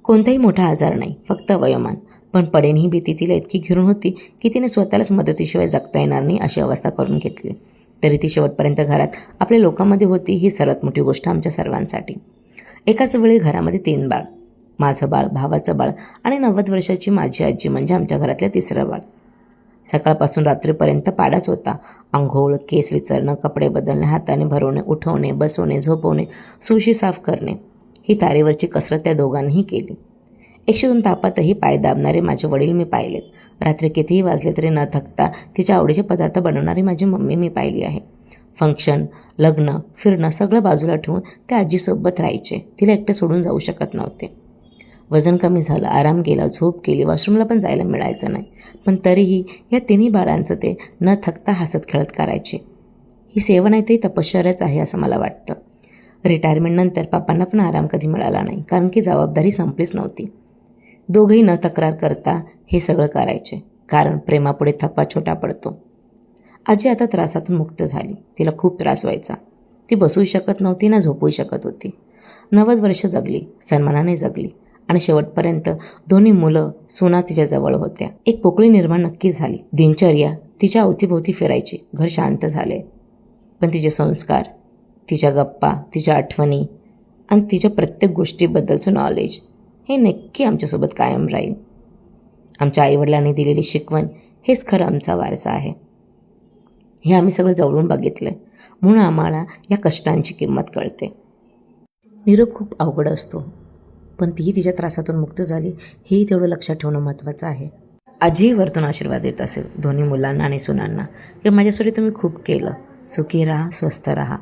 कोणताही मोठा आजार नाही, फक्त वयोमान. पण पडेन ही भीती तिला इतकी घेरून होती की तिने स्वतःलाच मदतीशिवाय जगता येणार नाही अशी अवस्था करून घेतली. तरी ती शेवटपर्यंत घरात आपल्या लोकांमध्ये होती, ही सर्वात मोठी गोष्ट आमच्या सर्वांसाठी. एकाच वेळी घरामध्ये 3 बाळ, माझं बाळ, भावाचं बाळ आणि 90 वर्षाची माझी आजी म्हणजे आमच्या घरातलं तिसरं बाळ. सकाळपासून रात्रीपर्यंत पाडाच होता. अंघोळ, केस विचारणं, कपडे बदलणे, हाताने भरवणे, उठवणे, बसवणे, झोपवणे, सुशी साफ करणे, ही तारेवरची कसरत त्या दोघांनीही केली. 102 तापातही पाय दाबणारे माझे वडील मी पाहिलेत. रात्री कितीही वाजले तरी न थकता तिच्या आवडीचे पदार्थ बनवणारी माझी मम्मी मी पाहिली आहे. फंक्शन, लग्न, फिरणं सगळं बाजूला ठेवून ते आजीसोबत राहायचे. तिला एकटं सोडून जाऊ शकत नव्हते. वजन कमी झालं, आराम केला, झोप केली, वॉशरूमला पण जायला मिळायचं नाही. पण तरीही या तिन्ही बाळांचं ते न थकता हसत खेळत करायचे. ही सेवा नाही तरी तपश्चर्याच आहे असं मला वाटतं. रिटायरमेंटनंतर पापांना पण आराम कधी मिळाला नाही, कारण की जबाबदारी संपलीच नव्हती. दोघंही न तक्रार करता हे सगळं करायचे, कारण प्रेमापुढे थप्पा छोटा पडतो. आजी आता त्रासातून मुक्त झाली. तिला खूप त्रास व्हायचा. ती बसूही शकत नव्हती ना झोपूही शकत होती. 90 वर्ष जगली, सन्मानाने जगली आणि शेवटपर्यंत दोन्ही मुलं सुना तिच्या जवळ होत्या. एक पोकळी निर्माण नक्कीच झाली. दिनचर्या तिच्या अवतीभोवती फिरायची. घर शांत झाले. पण तिचे संस्कार, तिच्या गप्पा, तिच्या आठवणी आणि तिच्या प्रत्येक गोष्टीबद्दलचं नॉलेज हे नक्की आमच्यासोबत कायम राहील. आमच्या आईवडिलांनी दिलेली शिकवण हेच खरं आमचा वारसा आहे. हे आम्ही सगळं जवळून बघितलं आहे, म्हणून आम्हाला या कष्टांची किंमत कळते. निरोप खूप अवघड असतो, पण तीही तिच्या त्रासातून मुक्त झाली हेही तेवढं लक्षात ठेवणं महत्त्वाचं आहे. आजीही वरतून आशीर्वाद देत असेल दोन्ही मुलांना आणि सुनांना की माझ्यासाठी तुम्ही खूप केलं. सुखी राहा, स्वस्थ राहा.